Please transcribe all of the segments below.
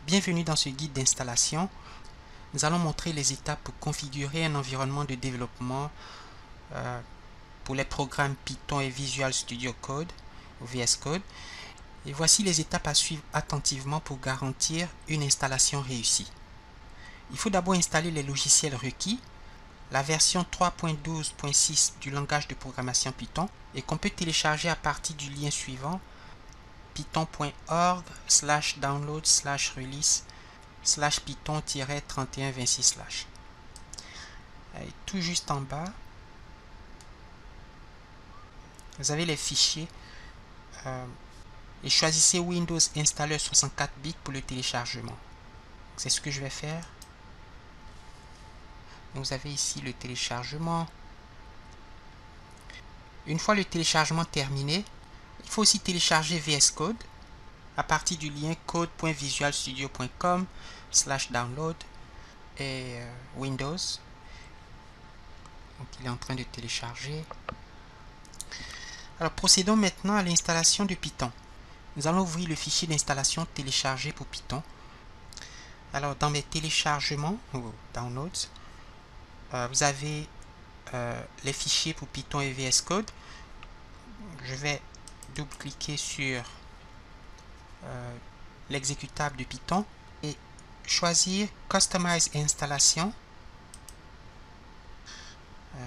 Bienvenue dans ce guide d'installation. Nous allons montrer les étapes pour configurer un environnement de développement pour les programmes Python et Visual Studio Code ou VS Code. Et voici les étapes à suivre attentivement pour garantir une installation réussie. Il faut d'abord installer les logiciels requis, la version 3.12.6 du langage de programmation Python et qu'on peut télécharger à partir du lien suivant python.org/download/release/python-3126/. Tout juste en bas, vous avez les fichiers et choisissez Windows Installer 64 bits pour le téléchargement. C'est ce que je vais faire. Vous avez ici le téléchargement. Une fois le téléchargement terminé, il faut aussi télécharger VS Code à partir du lien code.visualstudio.com/download et Windows. Donc, il est en train de télécharger. Alors procédons maintenant à l'installation de Python. Nous allons ouvrir le fichier d'installation téléchargé pour Python. Alors dans mes téléchargements ou downloads, vous avez les fichiers pour Python et VS Code. Je vais double-cliquer sur l'exécutable de Python et choisir Customize Installation.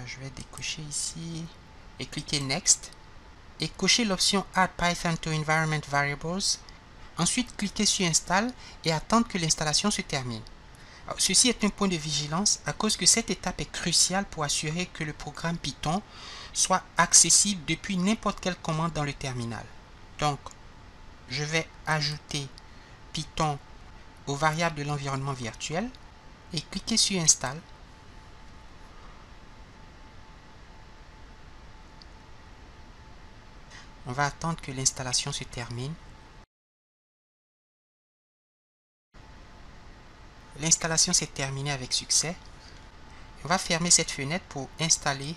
Je vais décocher ici et cliquer Next et cocher l'option Add Python to Environment Variables. Ensuite, cliquez sur Install et attendre que l'installation se termine. Alors, ceci est un point de vigilance à cause que cette étape est cruciale pour assurer que le programme Python soit accessible depuis n'importe quelle commande dans le terminal. Donc, je vais ajouter Python aux variables de l'environnement virtuel et cliquer sur Install. On va attendre que l'installation se termine. L'installation s'est terminée avec succès. On va fermer cette fenêtre pour installer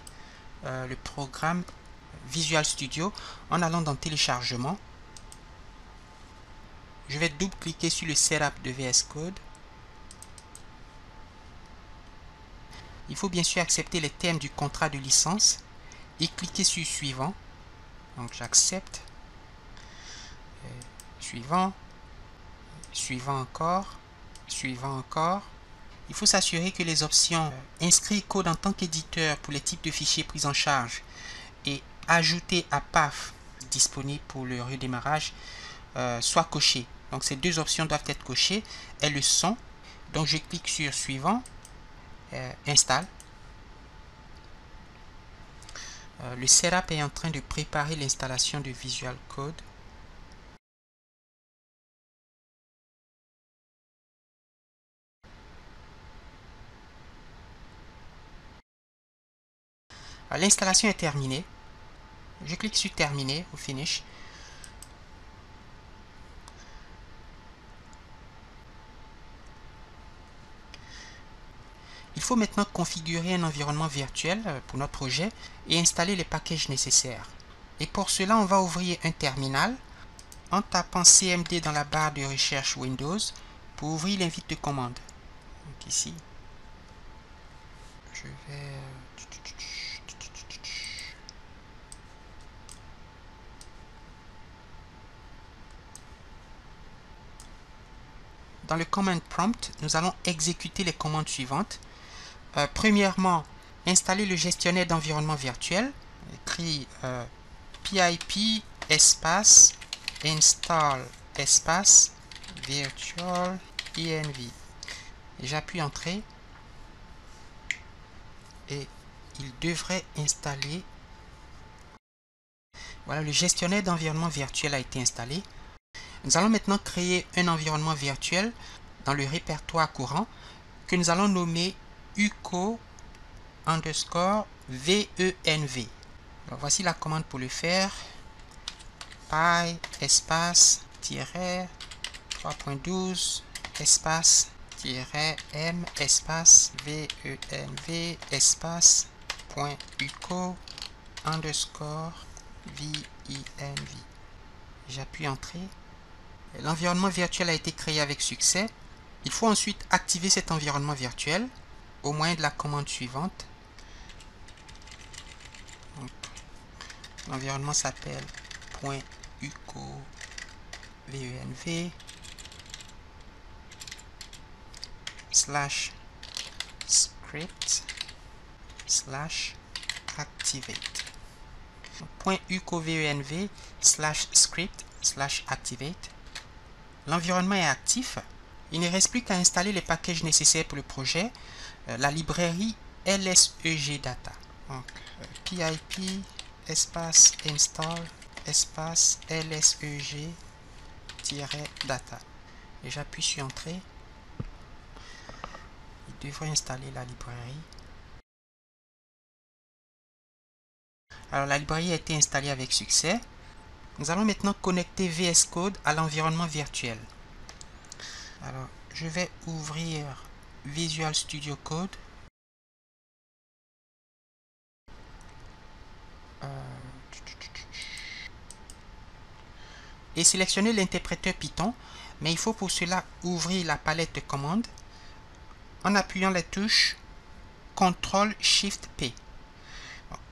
le programme Visual Studio en allant dans Téléchargement. Je vais double-cliquer sur le Setup de VS Code. Il faut bien sûr accepter les termes du contrat de licence et cliquer sur Suivant. Donc j'accepte. Suivant. Suivant encore. Suivant encore. Il faut s'assurer que les options inscrire code en tant qu'éditeur pour les types de fichiers pris en charge et ajouter à PAF disponible pour le redémarrage soient cochées. Donc ces deux options doivent être cochées. Elles le sont. Donc je clique sur Suivant. Installe. Le setup est en train de préparer l'installation de Visual Code. L'installation est terminée. Je clique sur Terminer ou Finish. Il faut maintenant configurer un environnement virtuel pour notre projet et installer les packages nécessaires. Et pour cela, on va ouvrir un terminal en tapant CMD dans la barre de recherche Windows pour ouvrir l'invite de commande. Donc ici, je vais... Dans le command prompt, nous allons exécuter les commandes suivantes. Premièrement, installer le gestionnaire d'environnement virtuel. Écrit pip espace install espace virtual env. J'appuie Entrée et il devrait installer. Voilà, le gestionnaire d'environnement virtuel a été installé. Nous allons maintenant créer un environnement virtuel dans le répertoire courant que nous allons nommer uco_venv. Alors, voici la commande pour le faire. Py espace -3.12 espace -m espace venv espace .uco_venv. J'appuie Entrée L'environnement virtuel a été créé avec succès. Il faut ensuite activer cet environnement virtuel au moyen de la commande suivante. L'environnement s'appelle .uco venv /script /activate. .uco-venv /script/activate. L'environnement est actif. Il ne reste plus qu'à installer les packages nécessaires pour le projet. La librairie lseg-data. Donc, pip espace install espace lseg-data. Et j'appuie sur Entrée. Il devrait installer la librairie. Alors, la librairie a été installée avec succès. Nous allons maintenant connecter VS Code à l'environnement virtuel. Alors, je vais ouvrir Visual Studio Code. Et sélectionner l'interpréteur Python, mais il faut pour cela ouvrir la palette de commandes en appuyant la touche CTRL-SHIFT-P.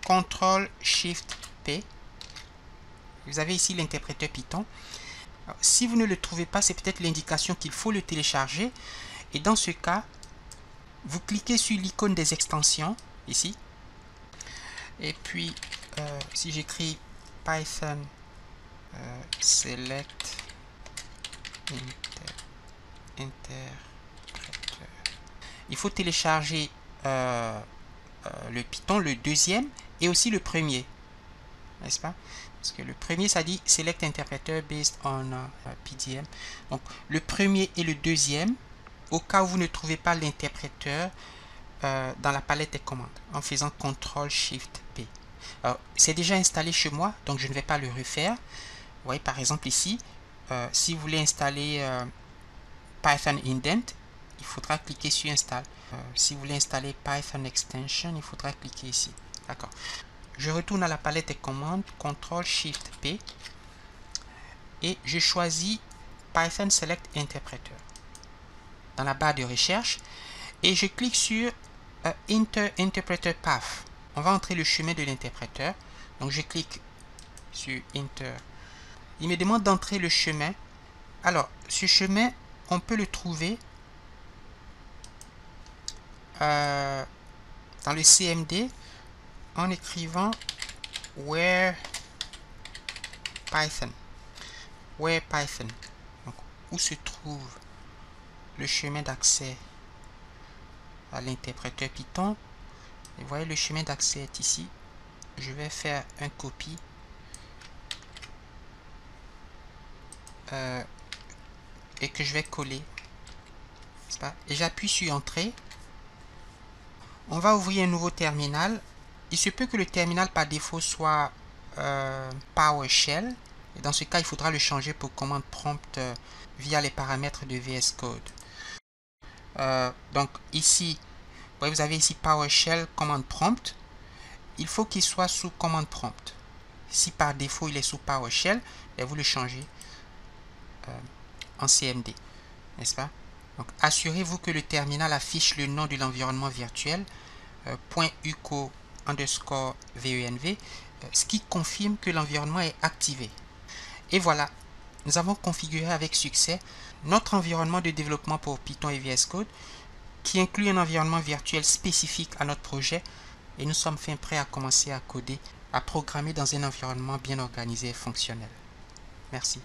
CTRL-SHIFT-P. Vous avez ici l'interpréteur Python. Alors, si vous ne le trouvez pas, c'est peut-être l'indication qu'il faut le télécharger. Et dans ce cas, vous cliquez sur l'icône des extensions, ici. Et puis, si j'écris Python select interpréteur, il faut télécharger le Python, le deuxième, et aussi le premier. N'est-ce pas? Parce que le premier, ça dit Select Interpreter based on PDM. Donc, le premier et le deuxième, au cas où vous ne trouvez pas l'interpréteur dans la palette des commandes, en faisant CTRL-SHIFT-P. C'est déjà installé chez moi, donc je ne vais pas le refaire. Vous voyez, par exemple, ici, si vous voulez installer Python Indent, il faudra cliquer sur Install. Si vous voulez installer Python Extension, il faudra cliquer ici. D'accord. Je retourne à la palette des commandes, CTRL-SHIFT-P, et je choisis Python Select Interpreter dans la barre de recherche, et je clique sur Interpreter Path. On va entrer le chemin de l'interpréteur. Donc je clique sur Enter. Il me demande d'entrer le chemin. Alors, ce chemin, on peut le trouver dans le CMD en écrivant where Python. Donc, où se trouve le chemin d'accès à l'interpréteur Python. Et vous voyez, le chemin d'accès est ici. Je vais faire un copie et que je vais coller. Et j'appuie sur Entrée. On va ouvrir un nouveau terminal. Il se peut que le terminal par défaut soit PowerShell. Et dans ce cas, il faudra le changer pour commande prompt via les paramètres de VS Code. Donc ici, vous avez ici PowerShell commande prompt. Il faut qu'il soit sous commande prompt. Si par défaut il est sous PowerShell, vous le changez en CMD, n'est-ce pas? Donc assurez-vous que le terminal affiche le nom de l'environnement virtuel .uco_venv, ce qui confirme que l'environnement est activé. Et voilà, nous avons configuré avec succès notre environnement de développement pour Python et VS Code, qui inclut un environnement virtuel spécifique à notre projet, et nous sommes fin prêts à commencer à coder, à programmer dans un environnement bien organisé et fonctionnel. Merci.